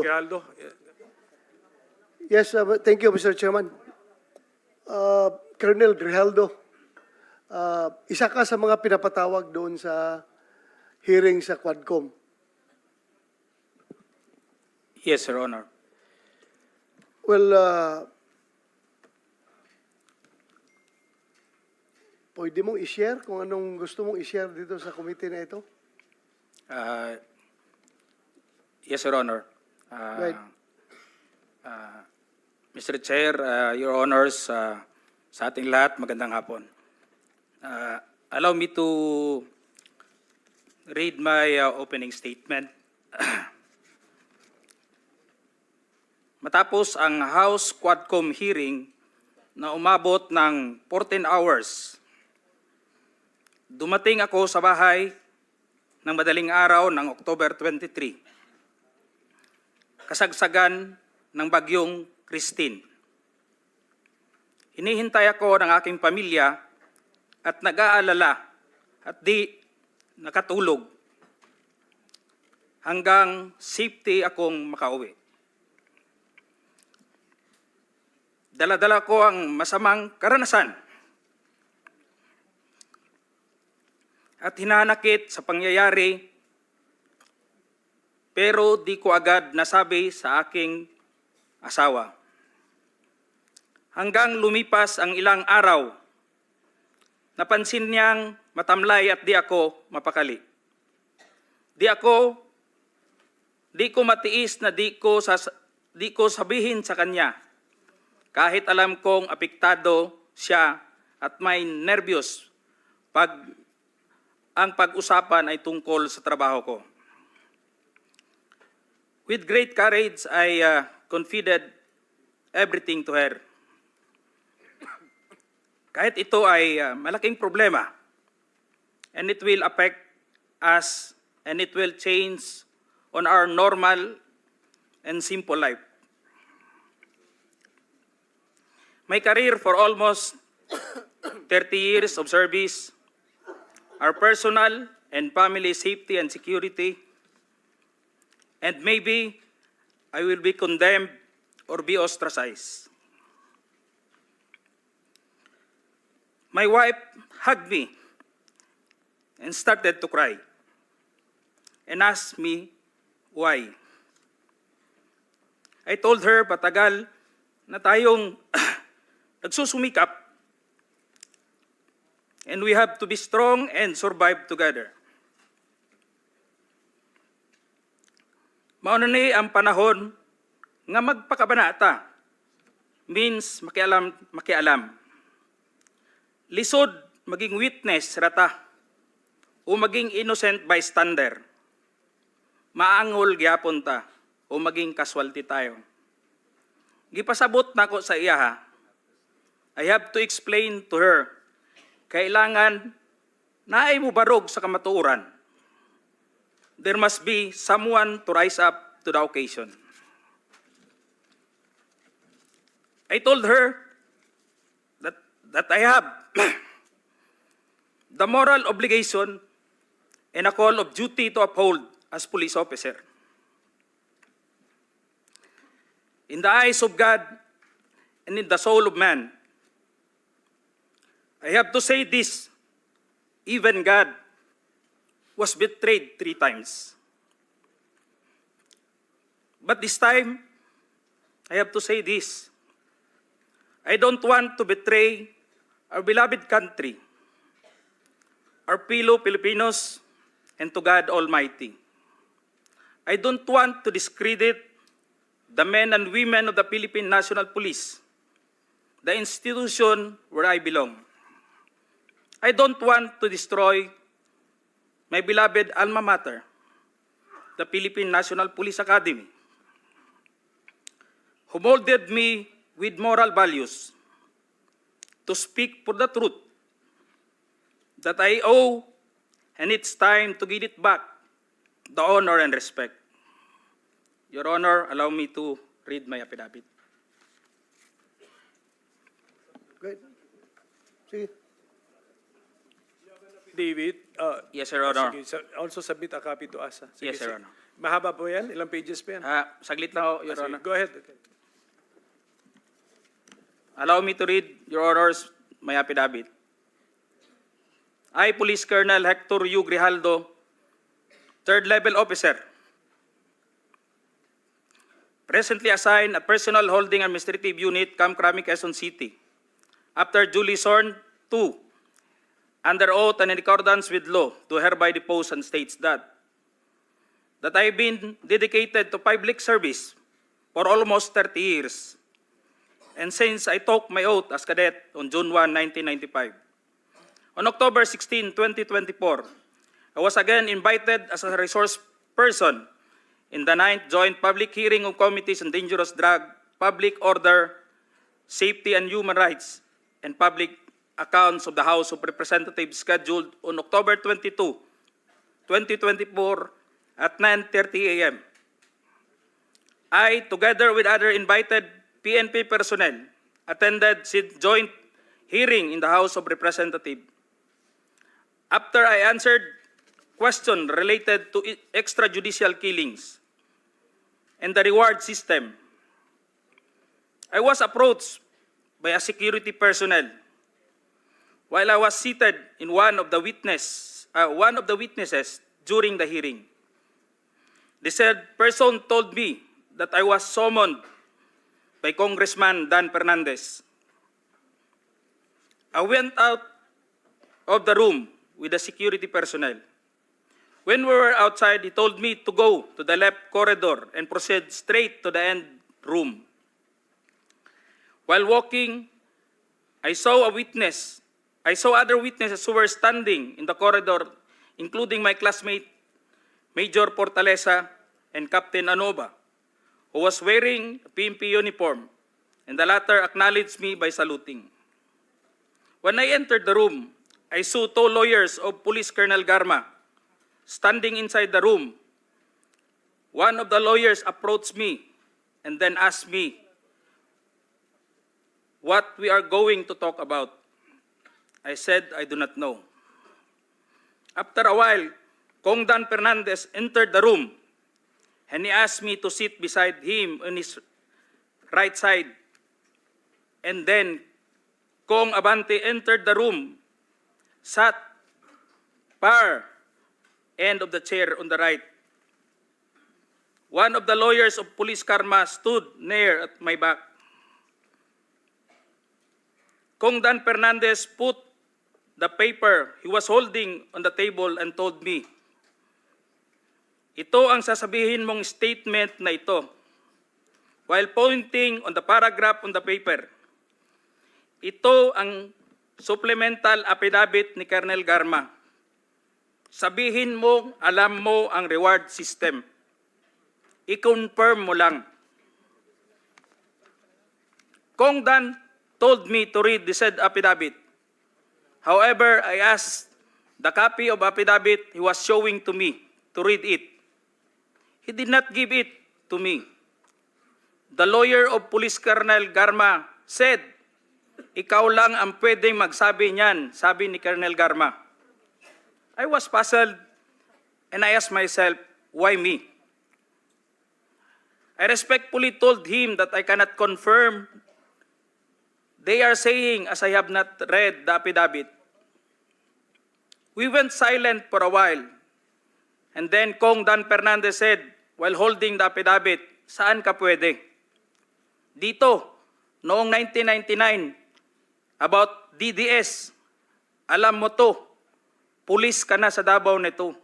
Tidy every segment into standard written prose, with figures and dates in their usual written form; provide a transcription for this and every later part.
Grijaldo. Grijaldo. Yes, thank you, Mr. Chairman. Colonel Grijaldo, isa ka sa mga pinapatawag doon sa hearing sa Quadcom. Yes, Your Honor. Well, pwede mong i-share kung anong gusto mong i-share dito sa committee na ito? Yes, Your Honor. Right. Mr. Chair, Your Honors, sa ating lahat, magandang hapon. Allow me to read my opening statement. Matapos ang House Quadcom hearing na umabot ng 14 hours, dumating ako sa bahay ng madaling araw ng October 23. Kasagsagan ng bagyong Christine. Hinihintay ako ng aking pamilya at nag-aalala at di nakatulog hanggang safety akong makauwi. Dala-dala ko ang masamang karanasan at hinanakit sa pangyayari, pero di ko agad nasabi sa aking asawa. Hanggang lumipas ang ilang araw, napansin niyang matamlay at di ako mapakali. Di ko matiis na di ko sabihin sa kanya, kahit alam kong apektado siya at may nervyos ang pag-usapan ay tungkol sa trabaho ko. With great courage, I confided everything to her. Kahit ito ay malaking problema, and it will affect us and it will change on our normal and simple life. My career for almost 30 years of service, our personal and family safety and security, and maybe I will be condemned or be ostracized. My wife hugged me and started to cry and asked me why. I told her patagal na tayong nagsusumikap and we have to be strong and survive together. Mauna ni ang panahon nga magpakabanata means makialam. Lisod maging witness rata o maging innocent bystander. Maangol gyapon ta o maging casualty tayo. Gipasabot na ko sa iya ha. I have to explain to her, kailangan naay mo barog sa kamatuoran. There must be someone to rise up to the occasion. I told her that I have the moral obligation and a call of duty to uphold as police officer. In the eyes of God and in the soul of man, I have to say this, even God was betrayed 3 times. But this time, I have to say this, I don't want to betray our beloved country, our fellow Filipinos, and to God Almighty. I don't want to discredit the men and women of the Philippine National Police, the institution where I belong. I don't want to destroy my beloved alma mater, the Philippine National Police Academy, who molded me with moral values to speak for the truth that I owe, and it's time to give it back the honor and respect. Your Honor, allow me to read my affidavit. Great. Sige. David, Yes, Your Honor. sige, also submit a copy to us. Sige, Yes, Your Honor. Mahaba po yan? Ilang pages po yan? Saglit lang ho, Your Sige, Honor. go ahead. Okay. Allow me to read, Your Honors, my affidavit. I, Police Colonel Hector U. Grijaldo, third level officer, presently assigned a personal holding administrative unit, Camp Crame, Quezon City, after duly sworn to, under oath and in accordance with law, do hereby depose and states that I have been dedicated to public service for almost 30 years, and since I took my oath as cadet on June 1, 1995. On October 16, 2024, I was again invited as a resource person in the 9th Joint Public Hearing of Committees on Dangerous Drug, Public Order, Safety and Human Rights, and Public Accounts of the House of Representatives scheduled on October 22, 2024 at 9:30 a.m. I, together with other invited PNP personnel, attended said joint hearing in the House of Representatives. After I answered questions related to extrajudicial killings and the reward system, I was approached by a security personnel while I was seated in one of the witnesses during the hearing. The said person told me that I was summoned by Congressman Dan Fernandez. I went out of the room with the security personnel. When we were outside, he told me to go to the left corridor and proceed straight to the end room. While walking, I saw other witnesses who were standing in the corridor, including my classmate, Major Portalesa and Captain Anoba, who was wearing a PNP uniform, and the latter acknowledged me by saluting. When I entered the room, I saw two lawyers of Police Colonel Garma standing inside the room. One of the lawyers approached me and then asked me what we are going to talk about. I said I do not know. After a while, Kong Dan Fernandez entered the room and he asked me to sit beside him on his right side. And then Kong Abante entered the room, sat far end of the chair on the right. One of the lawyers of Police Karma stood near at my back. Kong Dan Fernandez put the paper he was holding on the table and told me, "Ito ang sasabihin mong statement na ito," while pointing on the paragraph on the paper. Ito ang supplemental affidavit ni Colonel Garma. Sabihin mo, alam mo ang reward system. I-confirm mo lang. Kong Dan told me to read the said affidavit. However, I asked the copy of affidavit he was showing to me to read it. He did not give it to me. The lawyer of Police Colonel Garma said, "Ikaw lang ang pwedeng magsabi niyan," sabi ni Colonel Garma. I was puzzled and I asked myself, why me? I respectfully told him that I cannot confirm. They are saying as I have not read the affidavit. We went silent for a while. And then Kong Dan Fernandez said, while holding the affidavit, "Saan ka pwede?" "Dito, noong 1999, about DDS, alam mo to, pulis ka na sa Davao nito."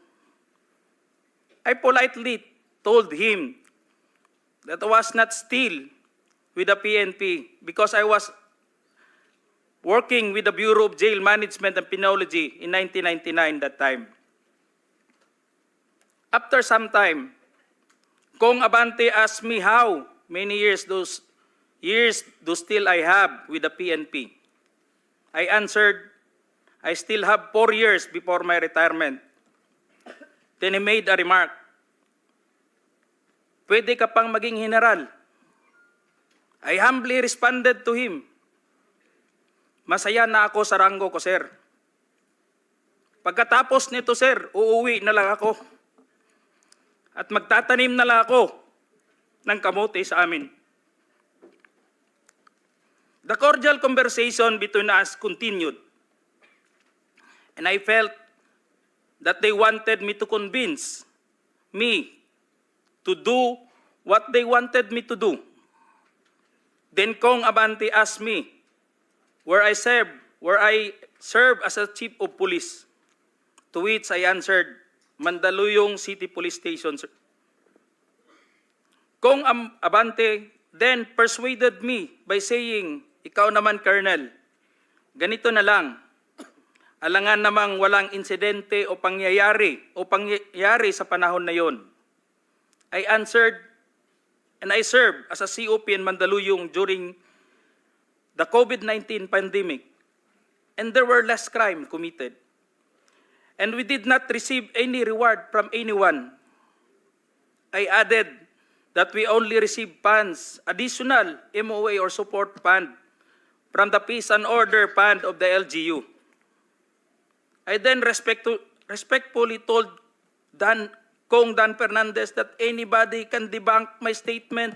I politely told him that I was not still with the PNP because I was working with the Bureau of Jail Management and Penology in 1999 that time. After some time, Kong Abante asked me how many years do still I have with the PNP. I answered, I still have 4 years before my retirement. Then he made a remark, "Pwede ka pang maging general." I humbly responded to him, "Masaya na ako sa ranggo ko, sir. Pagkatapos nito, sir, uuwi na lang ako." at magtatanim na lang ako ng kamote sa amin. The cordial conversation between us continued, and I felt that they wanted me to convince me to do what they wanted me to do. Then Kong Abante asked me where I serve as a chief of police, to which I answered, Mandaluyong City Police Station, sir. Kong Abante then persuaded me by saying, ikaw naman, Colonel, ganito na lang, alangan namang walang insidente o pangyayari sa panahon na yon. I answered, and I served as a COP in Mandaluyong during the COVID-19 pandemic, and there were less crime committed. And we did not receive any reward from anyone. I added that we only received funds, additional MOA or support fund, from the Peace and Order Fund of the LGU. I then respectfully told Kong Dan Fernandez that anybody can debunk my statement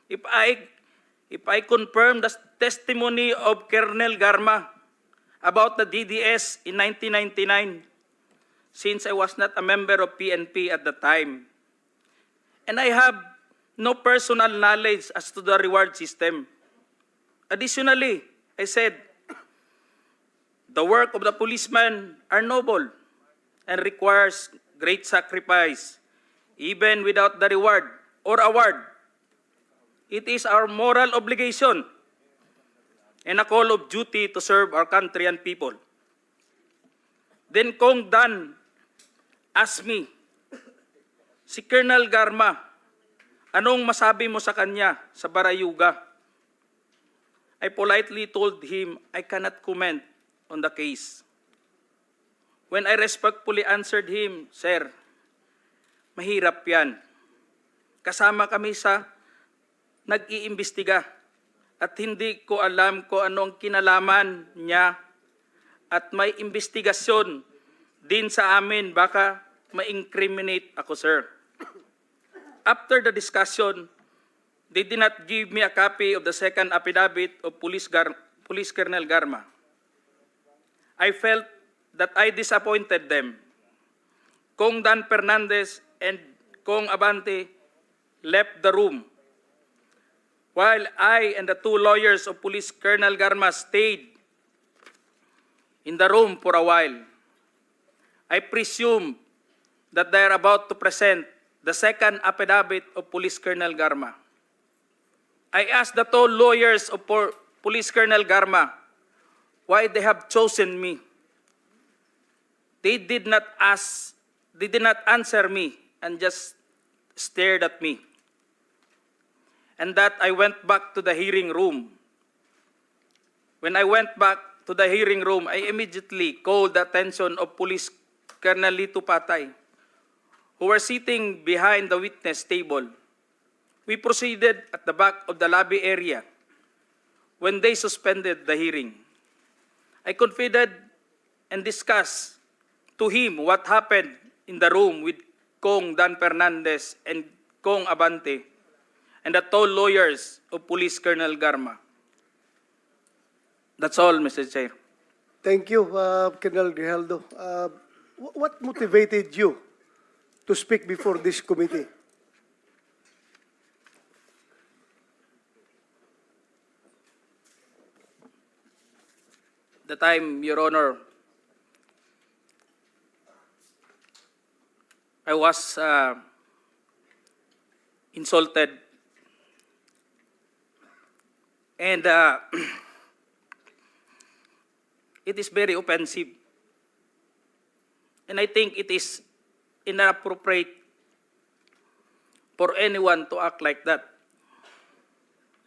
if I confirm the testimony of Colonel Garma about the DDS in 1999, since I was not a member of PNP at the time. And I have no personal knowledge as to the reward system. Additionally, I said, the work of the policeman are noble and requires great sacrifice, even without the reward or award. It is our moral obligation and a call of duty to serve our country and people. Then Kong Dan asked me, si Colonel Garma, anong masabi mo sa kanya sa Barayuga? I politely told him I cannot comment on the case. When I respectfully answered him, Sir, mahirap yan. Kasama kami sa nag-iimbestiga at hindi ko alam kung anong kinalaman niya at may investigasyon din sa amin, baka ma-incriminate ako, sir. After the discussion, they did not give me a copy of the second affidavit of Police Colonel Garma. I felt that I disappointed them. Kong Dan Fernandez and Kong Abante left the room, while I and the two lawyers of Police Colonel Garma stayed in the room for a while. I presume that they are about to present the second affidavit of Police Colonel Garma. I asked the two lawyers of Police Colonel Garma why they have chosen me. They did not answer me and just stared at me. And that I went back to the hearing room. When I went back to the hearing room, I immediately called the attention of Police Colonel Lito Patay, who were sitting behind the witness table. We proceeded at the back of the lobby area when they suspended the hearing. I confided and discussed to him what happened in the room with Kong Dan Fernandez and Kong Abante and the two lawyers of Police Colonel Garma. That's all, Mr. Chair. Thank you, Colonel Grijaldo. What motivated you to speak before this committee? The time, Your Honor, I was insulted and it is very offensive. And I think it is inappropriate for anyone to act like that.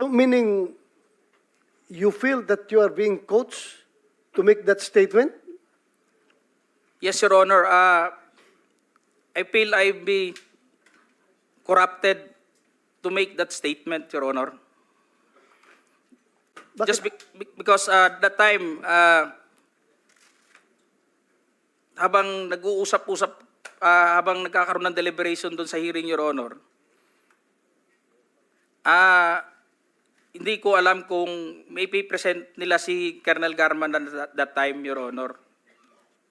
Meaning, you feel that you are being coached to make that statement? Yes, Your Honor. I feel I'll be corrupted to make that statement, Your Honor. Just because that time, habang nag-uusap-usap habang nagkakaroon ng deliberation doon sa hearing, Your Honor, hindi ko alam kung may present nila si Colonel Garman at that time, Your Honor,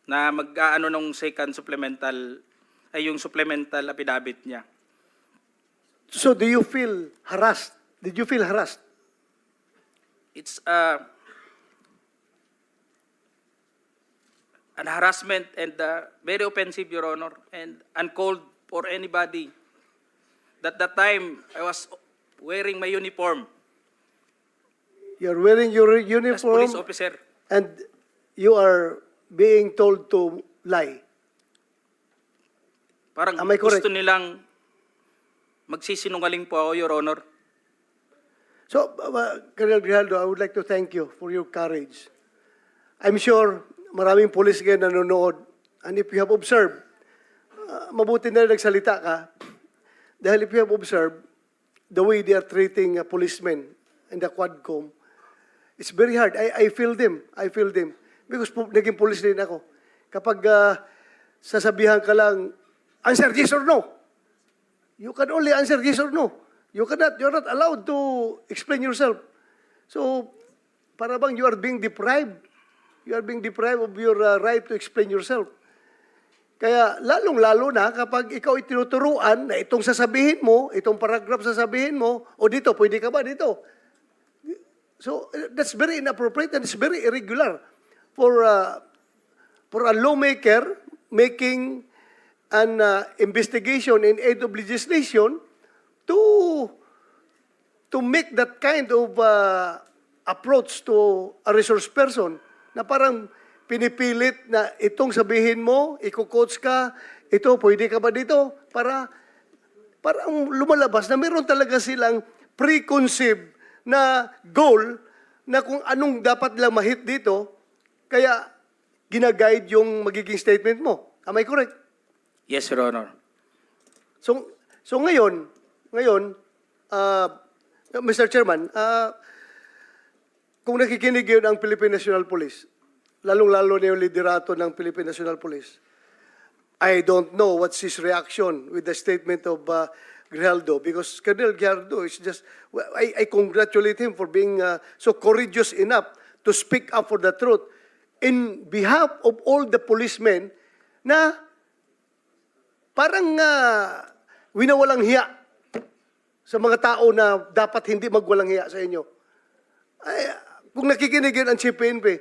na mag-aano nung second supplemental, ay yung supplemental affidavit niya. So do you feel harassed? Did you feel harassed? It's an harassment and very offensive, Your Honor, and uncalled for anybody. That time, I was wearing my uniform You're wearing your as uniform police officer. and you are being told to lie. Parang Am I correct? gusto nilang magsisinungaling po ako, Your Honor. So, Colonel Grijaldo, I would like to thank you for your courage. I'm sure maraming police ngayon nanonood. And if you have observed, mabuti na nagsalita ka. Dahil if you have observed, the way they are treating policemen in the Quadcom, it's very hard. I feel them. I feel them. Because naging police din ako. Kapag sasabihan ka lang, answer yes or no. You can only answer yes or no. You're not allowed to explain yourself. So, para bang you are being deprived. You are being deprived of your right to explain yourself. Kaya lalong-lalo na kapag ikaw itinuturuan na itong sasabihin mo, itong paragraph sasabihin mo, o dito, pwede ka ba dito? So, that's very inappropriate and it's very irregular for a lawmaker making an investigation in aid of legislation to make that kind of approach to a resource person na parang pinipilit na itong sabihin mo, iko-coach ka, ito, pwede ka ba dito? Parang lumalabas na meron talaga silang preconceived na goal na kung anong dapat lang mahit dito, kaya ginaguide yung magiging statement mo. Am I correct? Yes, Your Honor. So ngayon, Mr. Chairman, kung nakikinig yun ang Philippine National Police, lalong-lalo na yung liderato ng Philippine National Police, I don't know what's his reaction with the statement of Grijaldo, because Colonel Grijaldo is just, I congratulate him for being so courageous enough to speak up for the truth in behalf of all the policemen na parang winawalang hiya sa mga tao na dapat hindi magwalang hiya sa inyo. Ay, kung nakikinig yun ang Chief PNP,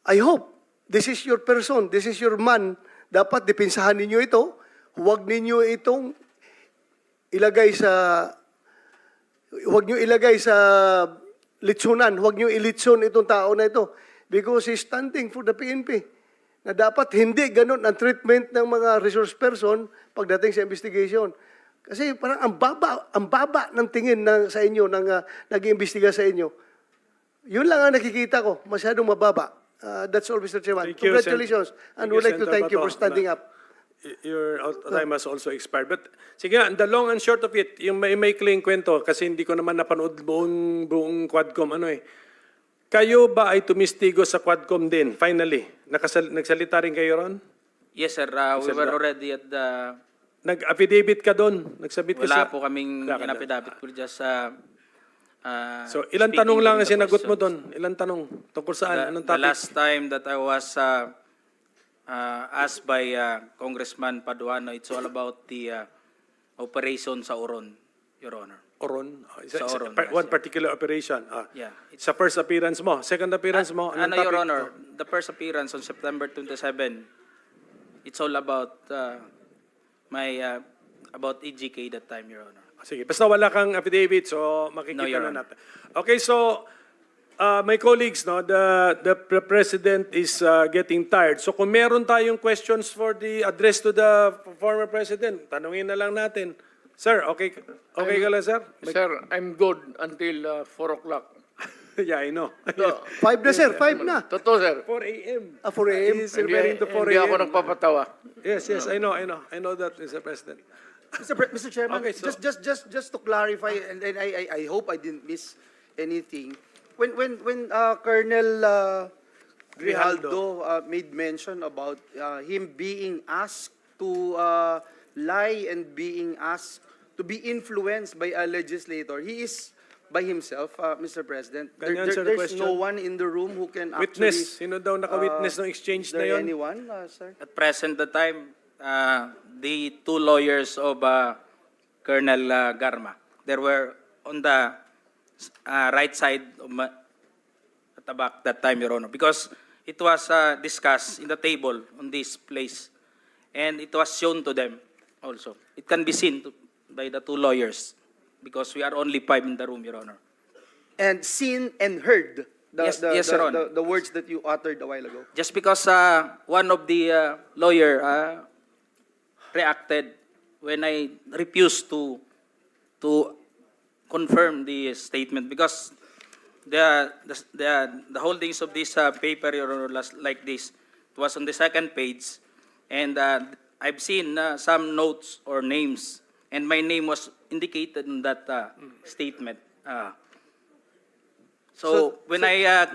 I hope this is your person, this is your man. Dapat dipinsahan ninyo ito. Huwag ninyo itong ilagay sa litsunan. Huwag nyo ilitson itong tao na ito. Because he's standing for the PNP. Na dapat hindi ganun ang treatment ng mga resource person pagdating sa investigation. Kasi parang ang baba ng tingin sa inyo, ng nag-iimbestiga sa inyo. Yun lang ang nakikita ko, masyadong mababa. That's all, Mr. Chairman. Thank you, Congratulations. And we'd like to Senator thank you for Bato. standing up. Your time has also expired. But sige nga, the long and short of it, yung may maikling kwento, kasi hindi ko naman napanood buong Quadcom, kayo ba ay tumistigo sa Quadcom din, finally? Nagsalita rin kayo ron? Yes, sir. We were already at the... Nag-affidavit ka doon? Nagsabit ka Wala po kaming Wala ka inapidapit po just sa... So, ilang tanong lang ang sinagot mo doon? Ilang tanong? Tungkol saan? Anong The topic? last time that I was asked by Congressman Paduano, it's all about the operation sa Oron, Your Honor. Oron? Sa Oron, One yes, particular operation? Yeah. Sa first appearance mo? Second appearance mo? Anong Your topic? Honor, the first appearance on September 27, it's all about about EGK that time, Your Honor. Sige, basta wala kang affidavit, so No, makikita Your na Honor. natin. Okay, so my colleagues, the President is getting tired. So kung meron tayong questions for the address to the former President, tanungin na lang natin. Sir, okay ka lang, sir? Sir, I'm good until 4 o'clock. Yeah, I know. So, 5 na, sir. 5 na. totoo, sir. 4 a.m. 4 a.m. He's referring to 4 Hindi ako a.m. nagpapatawa. Yes, I know that, Mr. President. Mr. Chairman, Okay, so- just to clarify, and I hope I didn't miss anything. When Colonel Grijaldo made mention about him being asked to lie and being asked to be influenced by a legislator. He is by himself, Mr. President. Can you answer the There's no question? one in the room who can Witness. actually... Sino daw naka-witness ng Is exchange na there yon? anyone, sir? At present the time, the two lawyers of Colonel Garma, they were on the right side of at the back that time, Your Honor, because it was discussed in the table on this place, and it was shown to them also. It can be seen by the two lawyers, because we are only 5 in the room, Your Honor. And seen and heard Yes, Your Honor. the words that you uttered a while ago. Just because one of the lawyer reacted when I refused to confirm the statement, because the holdings of this paper, Your Honor, like this, it was on the second page, and I've seen some notes or names, and my name was indicated in that statement. So when I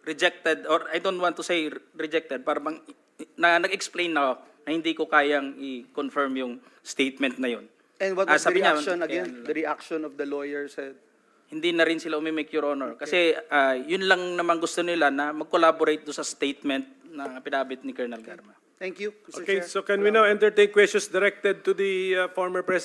rejected, or I don't want to say rejected, parang nag-explain na ako na hindi ko kayang i-confirm yung statement na yun. And what was the Sabi niya, reaction kaya again? The reaction of the lawyer said, hindi na rin sila umimik, Your Honor. Kasi yun lang naman gusto nila na mag-collaborate do sa statement na pinabit ni Colonel Garma. thank you, Mr. Okay, Chair. so can we now entertain questions directed to the former President?